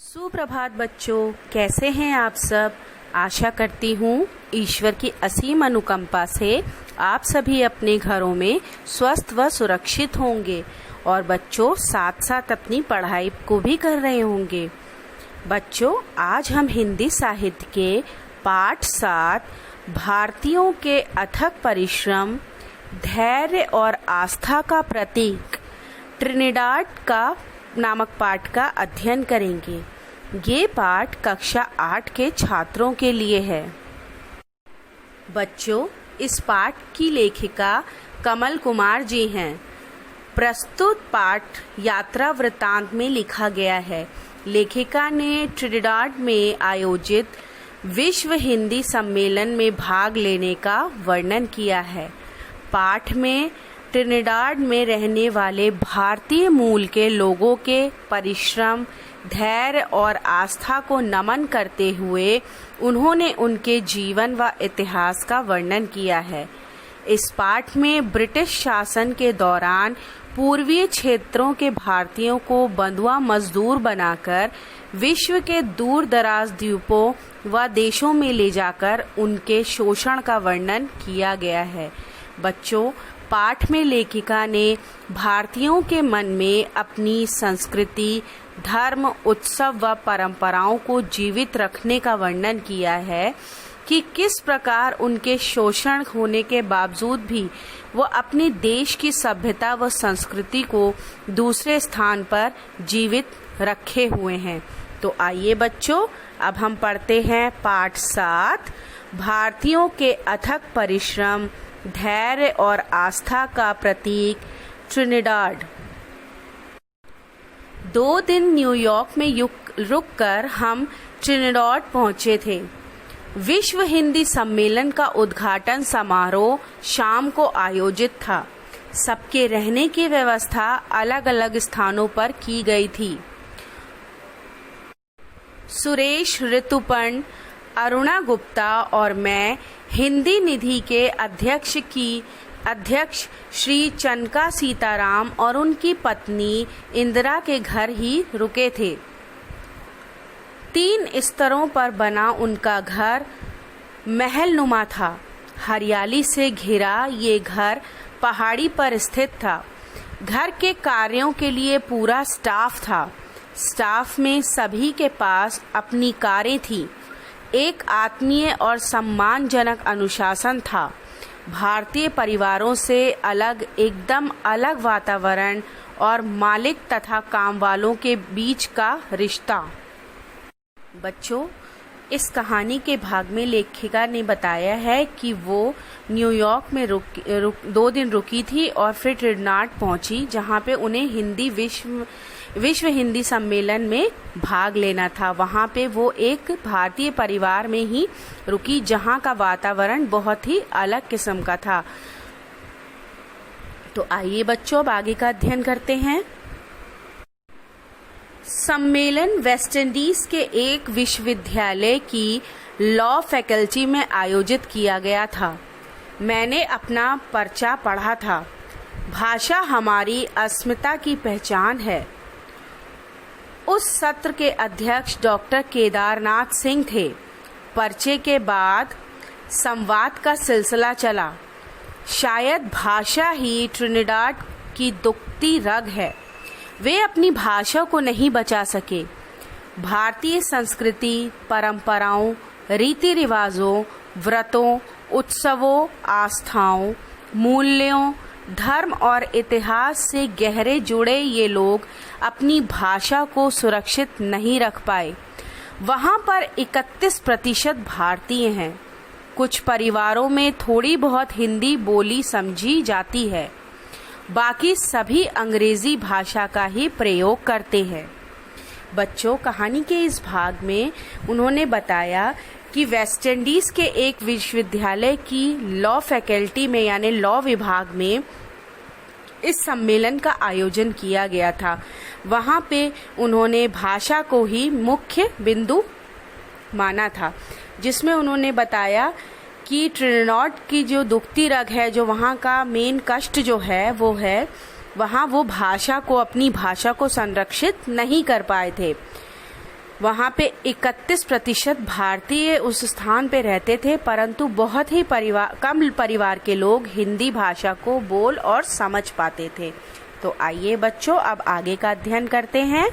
सुप्रभात बच्चों, कैसे हैं आप सब। आशा करती हूँ ईश्वर की असीम अनुकंपा से आप सभी अपने घरों में स्वस्थ व सुरक्षित होंगे और बच्चों साथ साथ अपनी पढ़ाई को भी कर रहे होंगे। बच्चों, आज हम हिंदी साहित्य के पाठ 7 भारतीयों के अथक परिश्रम, धैर्य और आस्था का प्रतीक ट्रिनिडाड का नामक पाठ का अध्ययन करेंगे। ये पाठ कक्षा 8 के छात्रों के लिए है। बच्चों, इस पाठ की लेखिका कमल कुमार जी हैं। प्रस्तुत पाठ यात्रा वृत्तांत में लिखा गया है। लेखिका ने ट्रिनिडाड में आयोजित विश्व हिंदी सम्मेलन में भाग लेने का वर्णन किया है। पाठ में ट्रिनिडाड में रहने वाले भारतीय मूल के लोगों के परिश्रम, धैर्य और आस्था को नमन करते हुए उन्होंने उनके जीवन व इतिहास का वर्णन किया है। इस पाठ में ब्रिटिश शासन के दौरान पूर्वीय क्षेत्रों के भारतीयों को बंधुआ मजदूर बनाकर विश्व के दूर दराज द्वीपों व देशों में ले जाकर उनके शोषण का वर्णन किया गया है। बच्चों, पाठ में लेखिका ने भारतीयों के मन में अपनी संस्कृति, धर्म, उत्सव व परंपराओं को जीवित रखने का वर्णन किया है कि किस प्रकार उनके शोषण होने के बावजूद भी वो अपने देश की सभ्यता व संस्कृति को दूसरे स्थान पर जीवित रखे हुए हैं। तो आइए बच्चों, अब हम पढ़ते हैं पाठ 7 भारतीयों के अथक परिश्रम, धैर्य और आस्था का प्रतीक ट्रिनिडाड। 2 दिन न्यूयॉर्क में रुककर हम ट्रिनिडाड पहुंचे थे। विश्व हिंदी सम्मेलन का उद्घाटन समारोह शाम को आयोजित था। सबके रहने की व्यवस्था अलग अलग स्थानों पर की गई थी। सुरेश, ऋतुपर्ण, अरुणा गुप्ता और मैं हिंदी निधि के अध्यक्ष श्री चनका सीताराम और उनकी पत्नी इंदिरा के घर ही रुके थे। 3 स्तरों पर बना उनका घर महल नुमा था। हरियाली से घिरा ये घर पहाड़ी पर स्थित था। घर के कार्यों के लिए पूरा स्टाफ था। स्टाफ में सभी के पास अपनी कारें थीं। एक आत्मीय और सम्मानजनक अनुशासन था। भारतीय परिवारों से अलग, एकदम अलग वातावरण और मालिक तथा काम वालों के बीच का रिश्ता। बच्चों, इस कहानी के भाग में लेखिका ने बताया है कि वो न्यूयॉर्क में 2 दिन रुकी थी और फिर ट्रिनिडाड पहुंची, जहां पे उन्हें विश्व हिंदी सम्मेलन में भाग लेना था। वहां पे वो एक भारतीय परिवार में ही रुकी, जहां का वातावरण बहुत ही अलग किस्म का था। तो आइए बच्चों, अब आगे का अध्ययन करते हैं। सम्मेलन वेस्ट इंडीज के एक विश्वविद्यालय की लॉ फैकल्टी में आयोजित किया गया था। मैंने अपना पर्चा पढ़ा था। भाषा हमारी अस्मिता की पहचान है। उस सत्र के अध्यक्ष डॉक्टर केदारनाथ सिंह थे। पर्चे के बाद संवाद का सिलसिला चला। शायद भाषा ही ट्रिनिडाड की दुखती रग है। वे अपनी भाषा को नहीं बचा सके। भारतीय संस्कृति, परंपराओं, रीति रिवाजों, व्रतों, उत्सवों, आस्थाओं, मूल्यों, धर्म और इतिहास से गहरे जुड़े ये लोग अपनी भाषा को सुरक्षित नहीं रख पाए। वहाँ पर 31% भारतीय हैं। कुछ परिवारों में थोड़ी बहुत हिंदी बोली समझी जाती है। बाकी सभी अंग्रेजी भाषा का ही प्रयोग करते हैं। बच्चों, कहानी के इस भाग में उन्होंने बताया कि वेस्ट इंडीज के एक विश्वविद्यालय की लॉ फैकल्टी में यानी लॉ विभाग में इस सम्मेलन का आयोजन किया गया था। वहाँ पे उन्होंने भाषा को ही मुख्य बिंदु माना था, जिसमें उन्होंने बताया कि ट्रिनिडाड की जो दुखती रग है, जो वहाँ का मेन कष्ट जो है वो है वहाँ वो भाषा को, अपनी भाषा को संरक्षित नहीं कर पाए थे। वहाँ पे 31% भारतीय उस स्थान पे रहते थे, परंतु बहुत ही कम परिवार के लोग हिंदी भाषा को बोल और समझ पाते थे। तो आइए बच्चों, अब आगे का अध्ययन करते हैं।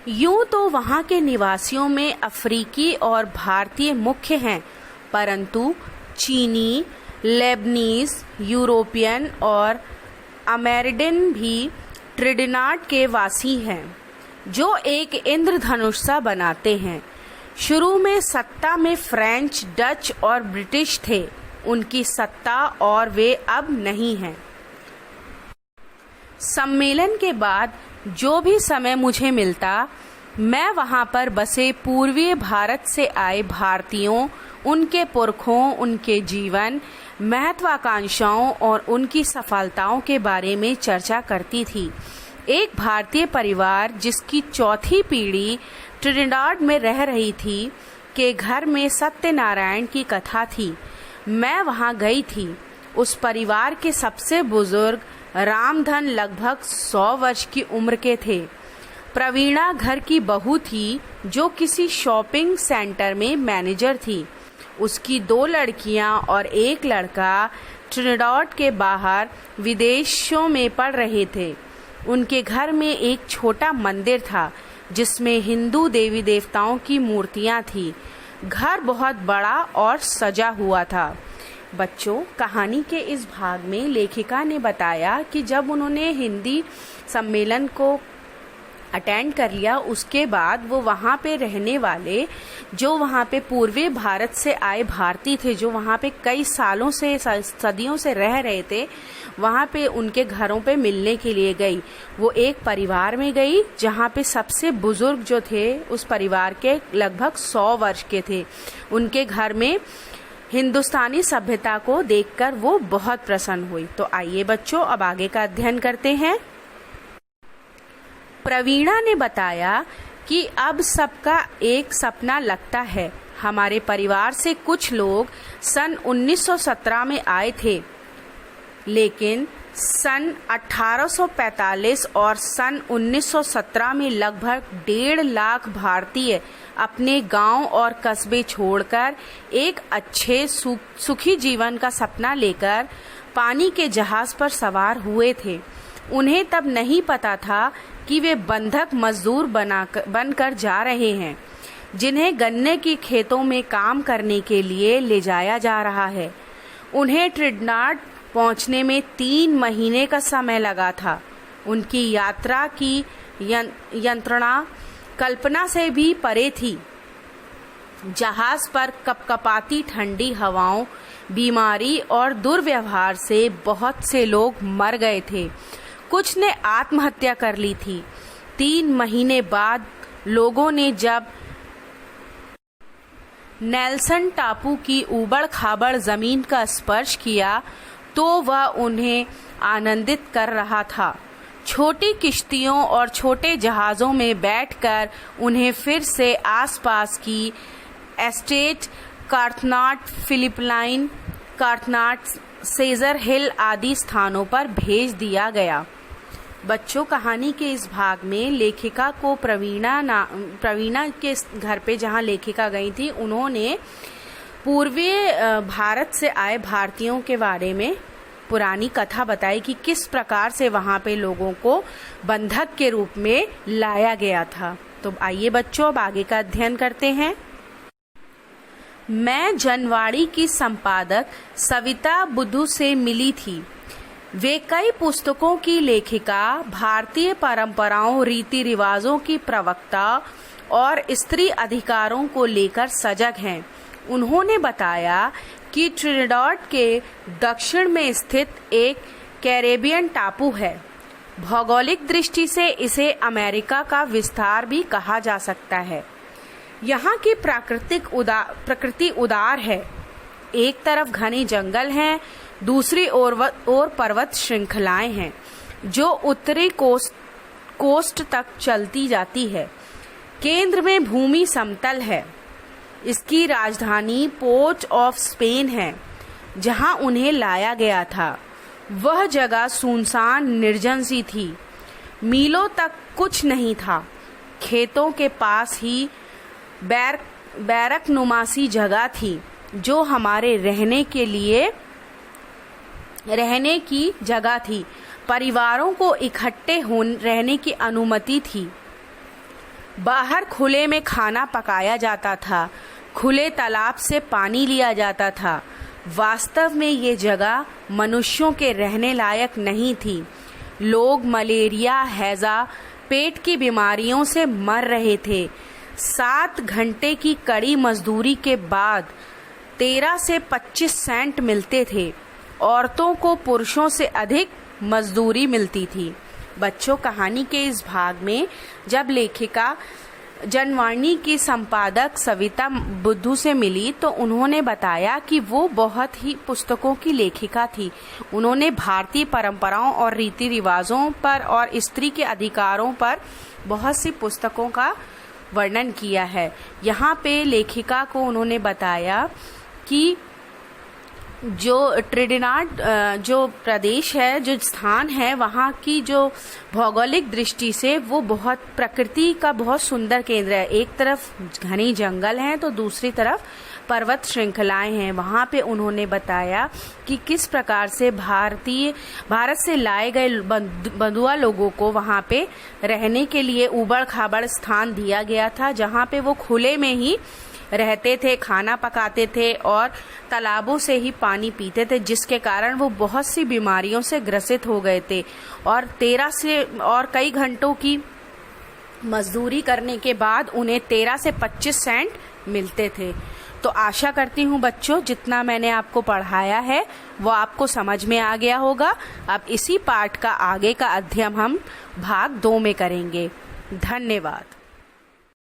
यूं तो वहाँ के निवासियों में अफ्रीकी और भारतीय मुख्य हैं, परंतु चीनी, लेबनीज, यूरोपियन और अमेरिडन भी ट्रिनिडाड के वासी हैं, जो एक इंद्रधनुष सा बनाते हैं। शुरू में सत्ता में फ्रेंच, डच और ब्रिटिश थे, उनकी सत्ता और वे अब नहीं हैं। सम्मेलन के बाद जो भी समय मुझे मिलता, मैं वहाँ पर बसे पूर्वीय भारत से आए भारतीयों, उनके पुरखों, उनके जीवन, महत्वाकांक्षाओं और उनकी सफलताओं के बारे में चर्चा करती थी। एक भारतीय परिवार जिसकी चौथी पीढ़ी ट्रिनिडाड में रह रही थी, के घर में सत्यनारायण की कथा थी। मैं वहाँ गई थी। उस परिवार के सबसे बुजुर्ग रामधन लगभग 100 वर्ष की उम्र के थे। प्रवीणा घर की बहू थी, जो किसी शॉपिंग सेंटर में मैनेजर थी। उसकी 2 लड़कियां और 1 लड़का ट्रिनिडाड के बाहर विदेशों में पढ़ रहे थे। उनके घर में एक छोटा मंदिर था, जिसमें हिंदू देवी देवताओं की मूर्तियां थी। घर बहुत बड़ा और सजा हुआ था। बच्चों, कहानी के इस भाग में लेखिका ने बताया कि जब उन्होंने हिंदी सम्मेलन को अटेंड कर लिया, उसके बाद वो वहाँ पे रहने वाले, जो वहाँ पे पूर्वी भारत से आए भारतीय थे, जो वहाँ पे कई सालों से, सदियों से रह रहे थे, वहाँ पे उनके घरों पे मिलने के लिए गई। वो एक परिवार में गई, जहाँ पे सबसे बुजुर्ग जो थे उस परिवार के लगभग 100 वर्ष के थे। उनके घर में हिंदुस्तानी सभ्यता को देखकर वो बहुत प्रसन्न हुई। तो आइए बच्चों, अब आगे का अध्ययन करते हैं। प्रवीणा ने बताया कि अब सबका एक सपना लगता है। हमारे परिवार से कुछ लोग सन 1917 में आए थे, लेकिन सन 1845 और सन 1917 में लगभग 1.5 लाख भारतीय अपने गांव और कस्बे छोड़कर एक अच्छे सुखी जीवन का सपना लेकर पानी के जहाज पर सवार हुए थे। उन्हें तब नहीं पता था कि वे बंधक मजदूर बनकर जा रहे हैं, जिन्हें गन्ने की खेतों में काम करने के लिए ले जाया जा रहा है। उन्हें ट्रिनिडाड पहुंचने में 3 महीने का समय लगा था। उनकी यात्रा की यंत्रणा कल्पना से भी परे थी। जहाज पर कपकपाती ठंडी हवाओं, बीमारी और दुर्व्यवहार से बहुत से लोग मर गए थे। कुछ ने आत्महत्या कर ली थी। 3 महीने बाद लोगों ने जब नेल्सन टापू की ऊबड़ खाबड़ जमीन का स्पर्श किया, तो वह उन्हें आनंदित कर रहा था। छोटी किश्तियों और छोटे जहाज़ों में बैठकर उन्हें फिर से आसपास की एस्टेट, कारथनाट, फिलिपाइन, कारथनाट, सेजर हिल आदि स्थानों पर भेज दिया गया। बच्चों, कहानी के इस भाग में लेखिका को प्रवीणा के घर पे जहाँ लेखिका गई थी, उन्होंने पूर्वीय भारत से आए भारतीयों के बारे में पुरानी कथा बताई कि किस प्रकार से वहाँ पे लोगों को बंधक के रूप में लाया गया था। तो आइए बच्चों, अब आगे का अध्ययन करते हैं। मैं जनवाड़ी की संपादक सविता बुद्धू से मिली थी। वे कई पुस्तकों की लेखिका, भारतीय परंपराओं, रीति रिवाजों की प्रवक्ता और स्त्री अधिकारों को लेकर सजग हैं। उन्होंने बताया कि ट्रिनिडाड के दक्षिण में स्थित एक कैरेबियन टापू है। भौगोलिक दृष्टि से इसे अमेरिका का विस्तार भी कहा जा सकता है। यहाँ की प्रकृति उदार है। एक तरफ घने जंगल हैं, दूसरी ओर पर्वत श्रृंखलाएं हैं, जो उत्तरी कोस्ट तक चलती जाती है। केंद्र में भूमि समतल है। इसकी राजधानी पोर्ट ऑफ स्पेन है, जहां उन्हें लाया गया था। वह जगह सुनसान निर्जन सी थी। मीलों तक कुछ नहीं था। खेतों के पास ही बैरक नुमासी जगह थी जो हमारे रहने की जगह थी। परिवारों को इकट्ठे रहने की अनुमति थी। बाहर खुले में खाना पकाया जाता था, खुले तालाब से पानी लिया जाता था। वास्तव में ये जगह मनुष्यों के रहने लायक नहीं थी। लोग मलेरिया, हैजा, पेट की बीमारियों से मर रहे थे। 7 घंटे की कड़ी मजदूरी के बाद 13 से 25 सेंट मिलते थे। औरतों को पुरुषों से अधिक मजदूरी मिलती थी। बच्चों, कहानी के इस भाग में जब लेखिका जनवाणी की संपादक सविता बुद्धू से मिली तो उन्होंने बताया कि वो बहुत ही पुस्तकों की लेखिका थी। उन्होंने भारतीय परंपराओं और रीति रिवाजों पर और स्त्री के अधिकारों पर बहुत सी पुस्तकों का वर्णन किया है। यहाँ पे लेखिका को उन्होंने बताया कि जो ट्रिनिडाद जो प्रदेश है, जो स्थान है, वहाँ की जो भौगोलिक दृष्टि से वो बहुत प्रकृति का बहुत सुंदर केंद्र है। एक तरफ घने जंगल हैं तो दूसरी तरफ पर्वत श्रृंखलाएं हैं। वहाँ पे उन्होंने बताया कि किस प्रकार से भारत से लाए गए बंधुआ लोगों को वहाँ पे रहने के लिए ऊबड़ खाबड़ स्थान दिया गया था, जहाँ पे वो खुले में ही रहते थे, खाना पकाते थे और तालाबों से ही पानी पीते थे, जिसके कारण वो बहुत सी बीमारियों से ग्रसित हो गए थे। और 13 से और कई घंटों की मजदूरी करने के बाद उन्हें 13 से 25 सेंट मिलते थे। तो आशा करती हूँ बच्चों, जितना मैंने आपको पढ़ाया है वो आपको समझ में आ गया होगा। अब इसी पाठ का आगे का अध्ययन हम भाग 2 में करेंगे। धन्यवाद।